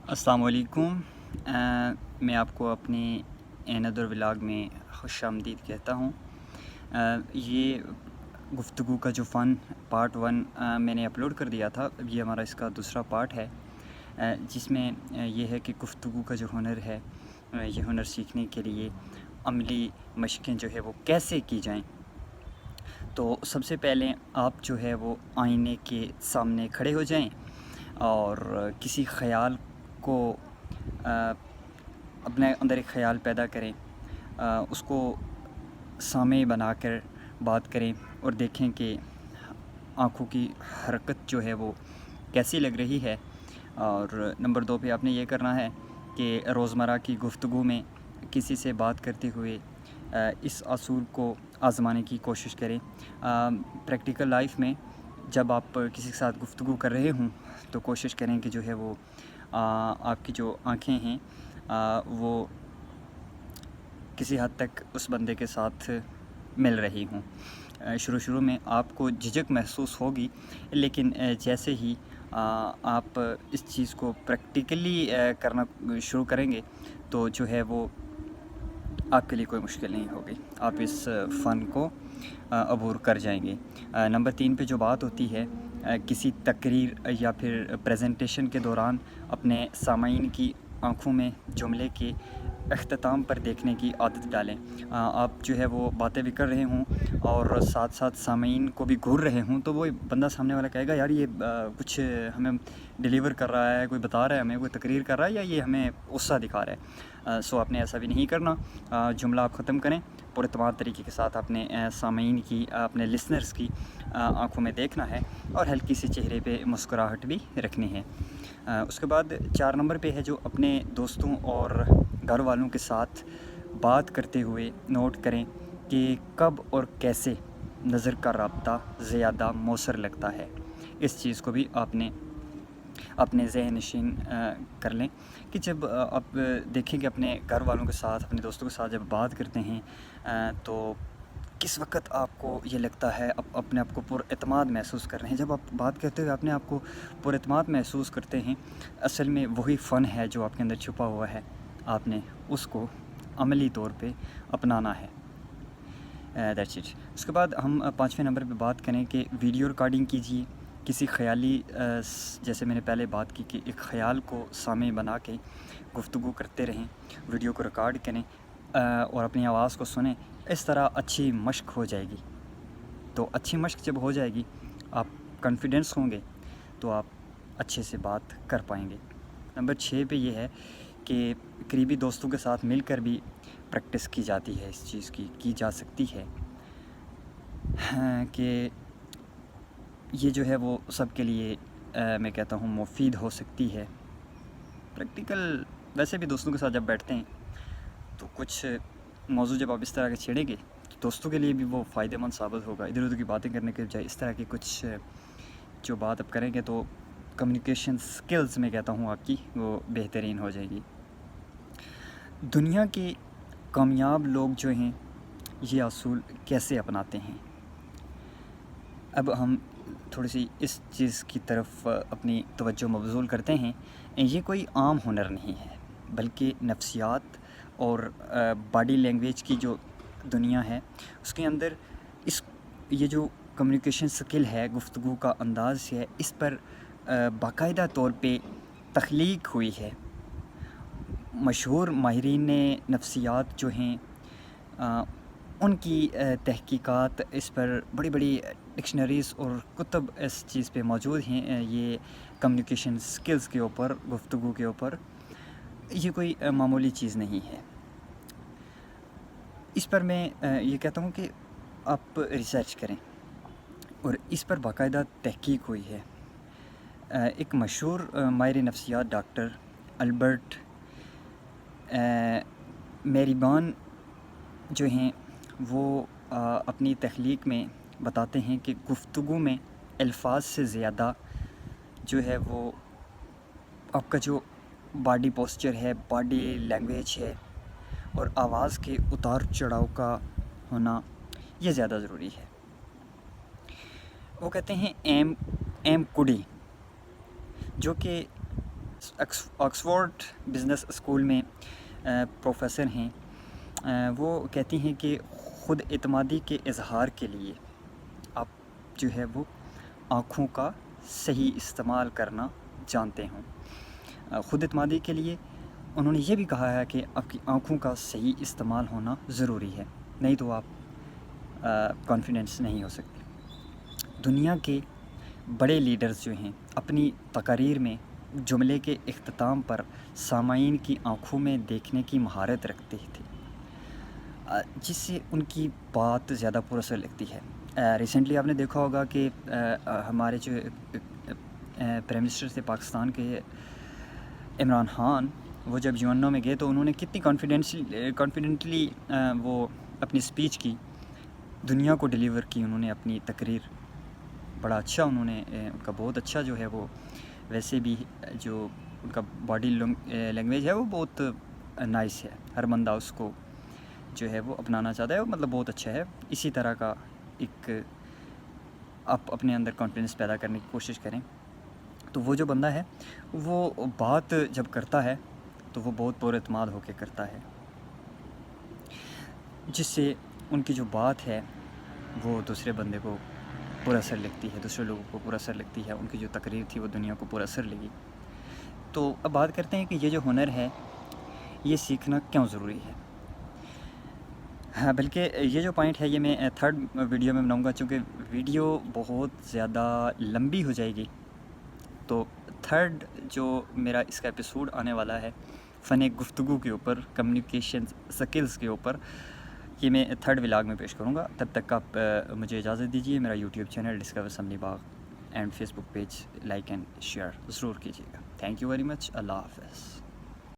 السلام علیکم۔ میں آپ کو اپنے اندر ولاگ میں خوش آمدید کہتا ہوں۔ یہ گفتگو کا جو فن پارٹ 1 میں نے اپلوڈ کر دیا تھا، یہ ہمارا اس کا دوسرا پارٹ ہے، جس میں یہ ہے کہ گفتگو کا جو ہنر ہے، یہ ہنر سیکھنے کے لیے عملی مشقیں جو ہے وہ کیسے کی جائیں۔ تو سب سے پہلے آپ جو ہے وہ آئینے کے سامنے کھڑے ہو جائیں اور کسی خیال کو اپنے اندر ایک خیال پیدا کریں، اس کو سامع بنا کر بات کریں اور دیکھیں کہ آنکھوں کی حرکت جو ہے وہ کیسی لگ رہی ہے۔ اور نمبر 2 پہ آپ نے یہ کرنا ہے کہ روزمرہ کی گفتگو میں کسی سے بات کرتے ہوئے اس اصول کو آزمانے کی کوشش کریں۔ پریکٹیکل لائف میں جب آپ کسی کے ساتھ گفتگو کر رہے ہوں تو کوشش کریں کہ جو ہے وہ آپ کی جو آنکھیں ہیں وہ کسی حد تک اس بندے کے ساتھ مل رہی ہوں۔ شروع میں آپ کو جھجک محسوس ہوگی، لیکن جیسے ہی آپ اس چیز کو پریکٹیکلی کرنا شروع کریں گے تو جو ہے وہ آپ کے لیے کوئی مشکل نہیں ہوگی، آپ اس فن کو عبور کر جائیں گے۔ نمبر 3 پہ جو بات ہوتی ہے، کسی تقریر یا پھر پریزنٹیشن کے دوران اپنے سامعین کی آنکھوں میں جملے کے اختتام پر دیکھنے کی عادت ڈالیں۔ آپ جو ہے وہ باتیں بھی کر رہے ہوں اور ساتھ ساتھ سامعین کو بھی گھور رہے ہوں، تو وہ بندہ سامنے والا کہے گا یار یہ کچھ ہمیں ڈیلیور کر رہا ہے، کوئی بتا رہا ہے ہمیں، کوئی تقریر کر رہا ہے، یا یہ ہمیں غصہ دکھا رہا ہے۔ سو آپ نے ایسا بھی نہیں کرنا۔ جملہ آپ ختم کریں، پراعتماد طریقے کے ساتھ اپنے سامعین کی، اپنے لسنرز کی آنکھوں میں دیکھنا ہے اور ہلکی سی چہرے پہ مسکراہٹ بھی رکھنی ہے۔ اس کے بعد 4 نمبر پہ ہے جو اپنے دوستوں اور گھر والوں کے ساتھ بات کرتے ہوئے نوٹ کریں کہ کب اور کیسے نظر کا رابطہ زیادہ مؤثر لگتا ہے۔ اس چیز کو بھی آپ نے اپنے ذہن نشین کر لیں کہ جب آپ دیکھیں کہ اپنے گھر والوں کے ساتھ، اپنے دوستوں کے ساتھ جب بات کرتے ہیں تو کس وقت آپ کو یہ لگتا ہے اپنے آپ کو پر اعتماد محسوس کر رہے ہیں۔ جب آپ بات کرتے ہوئے اپنے آپ کو پر اعتماد محسوس کرتے ہیں، اصل میں وہی فن ہے جو آپ کے اندر چھپا ہوا ہے، آپ نے اس کو عملی طور پہ اپنانا ہے۔ That's it. اس کے بعد ہم 5ویں نمبر پہ بات کریں کہ ویڈیو ریکارڈنگ کیجیے کسی خیالی، جیسے میں نے پہلے بات کی کہ ایک خیال کو سامع بنا کے گفتگو کرتے رہیں، ویڈیو کو ریکارڈ کریں اور اپنی آواز کو سنیں۔ اس طرح اچھی مشق ہو جائے گی۔ تو اچھی مشق جب ہو جائے گی، آپ کانفیڈنس ہوں گے تو آپ اچھے سے بات کر پائیں گے۔ نمبر 6 پہ یہ ہے کہ قریبی دوستوں کے ساتھ مل کر بھی پریکٹس کی جاتی ہے، اس چیز کی جا سکتی ہے کہ یہ جو ہے وہ سب کے لیے میں کہتا ہوں مفید ہو سکتی ہے۔ پریکٹیکل ویسے بھی دوستوں کے ساتھ جب بیٹھتے ہیں تو کچھ موضوع جب آپ اس طرح کے چھیڑیں گے تو دوستوں کے لیے بھی وہ فائدہ مند ثابت ہوگا۔ ادھر ادھر کی باتیں کرنے کے بجائے اس طرح کی کچھ جو بات آپ کریں گے تو کمیونیکیشن سکلز میں کہتا ہوں آپ کی وہ بہترین ہو جائے گی۔ دنیا کے کامیاب لوگ جو ہیں یہ اصول کیسے اپناتے ہیں؟ اب ہم تھوڑی سی اس چیز کی طرف اپنی توجہ مبذول کرتے ہیں۔ یہ کوئی عام ہنر نہیں ہے، بلکہ نفسیات اور باڈی لینگویج کی جو دنیا ہے اس کے اندر یہ جو کمیونیکیشن سکل ہے، گفتگو کا انداز ہے، اس پر باقاعدہ طور پہ تخلیق ہوئی ہے۔ مشہور ماہرین نفسیات جو ہیں ان کی تحقیقات اس پر بڑی بڑی ڈکشنریز اور کتب اس چیز پہ موجود ہیں، یہ کمیونیکیشن سکلز کے اوپر، گفتگو کے اوپر۔ یہ کوئی معمولی چیز نہیں ہے۔ اس پر میں یہ کہتا ہوں کہ آپ ریسرچ کریں اور اس پر باقاعدہ تحقیق ہوئی ہے۔ ایک مشہور ماہر نفسیات ڈاکٹر البرٹ میریبان جو ہیں وہ اپنی تخلیق میں بتاتے ہیں کہ گفتگو میں الفاظ سے زیادہ جو ہے وہ آپ کا جو باڈی پوسچر ہے، باڈی لینگویج ہے اور آواز کے اتار چڑھاؤ کا ہونا یہ زیادہ ضروری ہے۔ وہ کہتے ہیں ایم کوڈی، جو کہ آکسفورڈ بزنس اسکول میں پروفیسر ہیں، وہ کہتی ہیں کہ خود اعتمادی کے اظہار کے لیے آپ جو ہے وہ آنکھوں کا صحیح استعمال کرنا جانتے ہوں۔ خود اعتمادی کے لیے انہوں نے یہ بھی کہا ہے کہ آپ کی آنکھوں کا صحیح استعمال ہونا ضروری ہے، نہیں تو آپ کانفیڈنس نہیں ہو سکتے۔ دنیا کے بڑے لیڈرز جو ہیں اپنی تقاریر میں جملے کے اختتام پر سامعین کی آنکھوں میں دیکھنے کی مہارت رکھتے تھے، جس سے ان کی بات زیادہ پراثر لگتی ہے۔ ریسنٹلی آپ نے دیکھا ہوگا کہ ہمارے جو پرائم منسٹر تھے پاکستان کے، عمران خان، وہ جب یونو میں گئے تو انہوں نے کتنی کانفیڈنٹلی وہ اپنی اسپیچ کی، دنیا کو ڈیلیور کی انہوں نے اپنی تقریر، بڑا اچھا انہوں نے ان کا بہت اچھا جو ہے وہ، ویسے بھی جو ان کا باڈی لینگویج ہے وہ بہت نائس ہے، ہر بندہ اس کو جو ہے وہ اپنانا چاہتا ہے، مطلب بہت اچھا ہے۔ اسی طرح کا ایک آپ اپنے اندر کانفیڈنس پیدا کرنے کی کوشش کریں، تو وہ جو بندہ ہے وہ بات جب کرتا ہے تو وہ بہت پر اعتماد ہو کے کرتا ہے، جس سے ان کی جو بات ہے وہ دوسرے بندے کو پر اثر لگتی ہے، دوسرے لوگوں کو پر اثر لگتی ہے، ان کی جو تقریر تھی وہ دنیا کو پر اثر لگی۔ تو اب بات کرتے ہیں کہ یہ جو ہنر ہے یہ سیکھنا کیوں ضروری ہے۔ ہاں، بلکہ یہ جو پوائنٹ ہے یہ میں تھرڈ ویڈیو میں بناؤں گا، چونکہ ویڈیو بہت زیادہ لمبی ہو جائے گی، تو تھرڈ جو میرا اس کا ایپیسوڈ آنے والا ہے فن گفتگو کے اوپر، کمیونیکیشن سکلز کے اوپر، یہ میں تھرڈ ولاگ میں پیش کروں گا۔ تب تک آپ مجھے اجازت دیجیے، میرا YouTube channel discover Samani Bagh and Facebook page like and share ضرور کیجیے گا۔ تھینک یو ویری مچ، اللہ حافظ۔